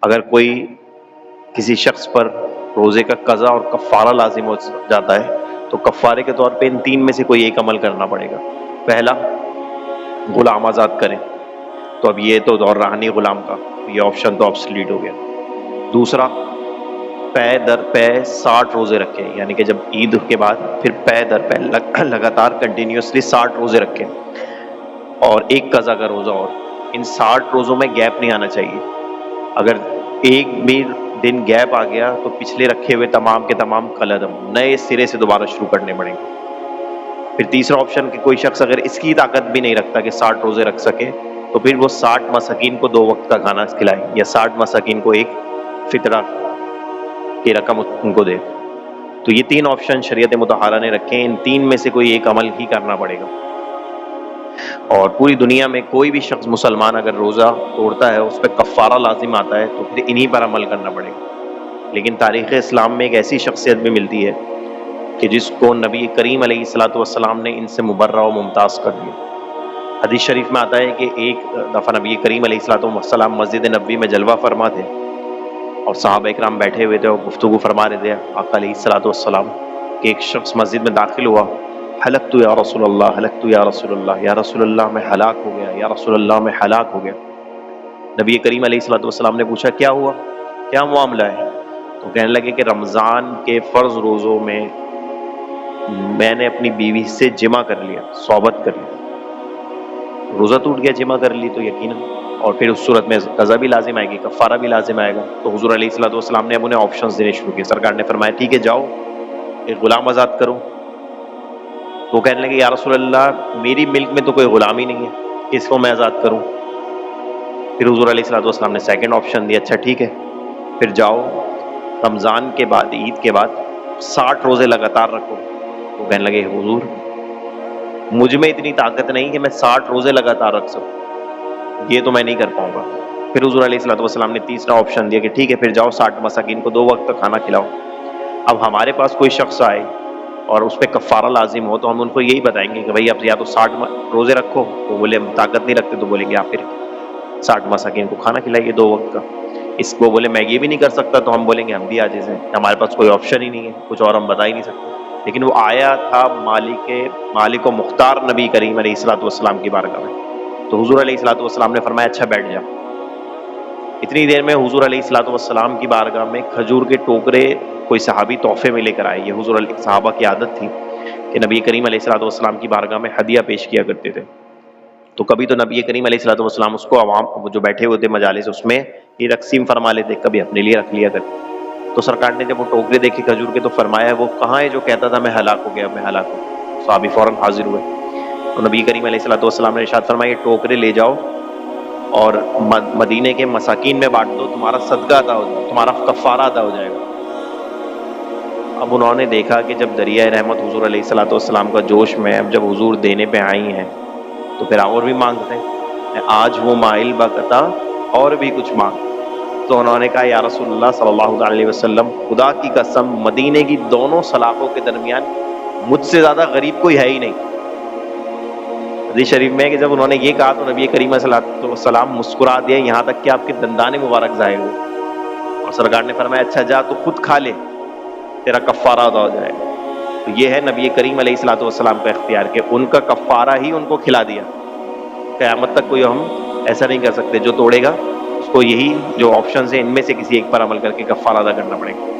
اگر کوئی کسی شخص پر روزے کا قضا اور کفارہ لازم ہو جاتا ہے تو کفارے کے طور پہ ان تین میں سے کوئی ایک عمل کرنا پڑے گا۔ پہلا، غلام آزاد کریں، تو اب یہ تو دور رہا نہیں غلام کا، یہ آپشن تو آبسلیٹ ہو گیا۔ دوسرا، پے در پے 60 روزے رکھیں، یعنی کہ جب عید کے بعد پھر پے در پے لگاتار کنٹینیوسلی 60 روزے رکھیں، اور ایک قضا کا روزہ، اور ان 60 روزوں میں گیپ نہیں آنا چاہیے۔ اگر ایک بھی دن گیپ آ گیا تو پچھلے رکھے ہوئے تمام کے تمام قلعدم نئے سرے سے دوبارہ شروع کرنے پڑیں گے۔ پھر تیسرا آپشن کہ کوئی شخص اگر اس کی طاقت بھی نہیں رکھتا کہ 60 روزے رکھ سکے تو پھر وہ 60 مساکین کو 2 وقت کا کھانا کھلائے، یا 60 مساکین کو ایک فطرہ کی رقم ان کو دے۔ تو یہ تین آپشن شریعت مطہرہ نے رکھے ہیں، ان تین میں سے کوئی ایک عمل ہی کرنا پڑے گا۔ اور پوری دنیا میں کوئی بھی شخص مسلمان اگر روزہ توڑتا ہے اس پہ کفارہ لازم آتا ہے تو پھر انہی پر عمل کرنا پڑے گا۔ لیکن تاریخ اسلام میں ایک ایسی شخصیت بھی ملتی ہے کہ جس کو نبی کریم علیہ الصلوۃ والسلام نے ان سے مبرہ و ممتاز کر دیا۔ حدیث شریف میں آتا ہے کہ ایک دفعہ نبی کریم علیہ الصلوۃ والسلام مسجد نبوی میں جلوہ فرما تھے اور صحابہ اکرام بیٹھے ہوئے تھے اور گفتگو فرما رہے تھے آقا علیہ الصلوۃ والسلام، کہ ایک شخص مسجد میں داخل ہوا، ہلکت یا رسول اللہ، ہلکت یا رسول اللہ، یا رسول اللہ میں ہلاک ہو گیا، یا رسول اللہ میں ہلاک ہو گیا۔ نبی کریم علیہ الصلوۃ والسلام نے پوچھا کیا ہوا، کیا معاملہ ہے؟ تو کہنے لگے کہ رمضان کے فرض روزوں میں میں نے اپنی بیوی سے جمع کر لیا، صحبت کر لی، روزہ ٹوٹ گیا، جمع کر لی تو یقیناً، اور پھر اس صورت میں قضا بھی لازم آئے گی، کفارہ بھی لازم آئے گا۔ تو حضور علیہ الصلوۃ والسلام نے اب انہیں آپشنز دینے شروع کیے۔ سرکار نے فرمایا ٹھیک ہے جاؤ ایک غلام آزاد کرو۔ تو کہنے لگے یا رسول اللہ میری ملک میں تو کوئی غلام ہی نہیں ہے، کس کو میں آزاد کروں؟ پھر حضور علیہ الصلوۃ والسلام نے سیکنڈ آپشن دیا، اچھا ٹھیک ہے پھر جاؤ رمضان کے بعد، عید کے بعد 60 روزے لگاتار رکھو۔ تو کہنے لگے حضور مجھ میں اتنی طاقت نہیں کہ میں 60 روزے لگاتار رکھ سکوں، یہ تو میں نہیں کر پاؤں گا۔ پھر حضور علیہ الصلوۃ والسلام نے تیسرا آپشن دیا کہ ٹھیک ہے پھر جاؤ 60 مساکین کو 2 وقت کا کھانا کھلاؤ۔ اب ہمارے پاس کوئی شخص آئے اور اس پہ کفارہ لازم ہو تو ہم ان کو یہی بتائیں گے کہ بھائی اب یا تو 60 روزے رکھو، تو بولے ہم طاقت نہیں رکھتے تو بولیں گے آپ پھر 60 مساکین کو کھانا کھلائیے 2 وقت کا۔ اس کو بولے میں یہ بھی نہیں کر سکتا تو ہم بولیں گے ہم بھی عاجز ہیں، ہمارے پاس کوئی آپشن ہی نہیں ہے، کچھ اور ہم بتا ہی نہیں سکتے۔ لیکن وہ آیا تھا مالک و مختار نبی کریم علیہ الصلوۃ والسلام کی بارگاہ میں، تو حضور علیہ الصلوۃ والسلام نے فرمایا اچھا بیٹھ جا۔ اتنی دیر میں حضور علیہ الصلوۃ والسلام کی بارگاہ میں کھجور کے ٹوکرے کوئی صحابی تحفے میں لے کر آئے۔ یہ حضور علیہ صحابہ کی عادت تھی کہ نبی کریم علیہ الصلوۃ والسلام کی بارگاہ میں ہدیہ پیش کیا کرتے تھے۔ تو کبھی تو نبی کریم علیہ الصلوۃ والسلام اس کو عوام جو بیٹھے ہوئے تھے مجالس اس میں یہ تقسیم فرما لیتے، کبھی اپنے لیے رکھ لیا کرتے۔ تو سرکار نے جب وہ ٹوکرے دیکھے کھجور کے تو فرمایا وہ کہاں ہے جو کہتا تھا میں ہلاک ہو گیا، میں ہلاک ہو گیا؟ صحابی فوراً حاضر ہوئے۔ تو نبی کریم علیہ الصلوۃ والسلام نے ارشاد فرمایا یہ ٹوکرے لے جاؤ اور مدینے کے مساکین میں بانٹ دو، تمہارا صدقہ ادا ہو جائے، تمہارا کفارہ ادا ہو جائے گا۔ اب انہوں نے دیکھا کہ جب دریائے رحمت حضور علیہ الصلوۃ والسلام کا جوش میں اب جب حضور دینے پہ آئی ہیں تو پھر اور بھی مانگتے ہیں، آج وہ مائل بقتا اور بھی کچھ مانگ۔ تو انہوں نے کہا یا رسول اللہ صلی اللہ علیہ وسلم خدا کی قسم مدینے کی دونوں سلاخوں کے درمیان مجھ سے زیادہ غریب کوئی ہے ہی نہیں۔ حدیث شریف میں ہے کہ جب انہوں نے یہ کہا تو نبی کریم صلی اللہ علیہ وسلم مسکرا دیا یہاں تک کہ آپ کے دندان مبارک ظاہر ہوئے، اور سرکار نے فرمایا اچھا جا تو خود کھا لے تیرا کفارہ ادا ہو جائے گا۔ تو یہ ہے نبی کریم علیہ الصلوۃ والسلام کا اختیار کہ ان کا کفارہ ہی ان کو کھلا دیا۔ قیامت تک کوئی ہم ایسا نہیں کر سکتے، جو توڑے گا اس کو یہی جو آپشنز ہیں ان میں سے کسی ایک پر عمل کر کے کفارہ ادا کرنا پڑے گا۔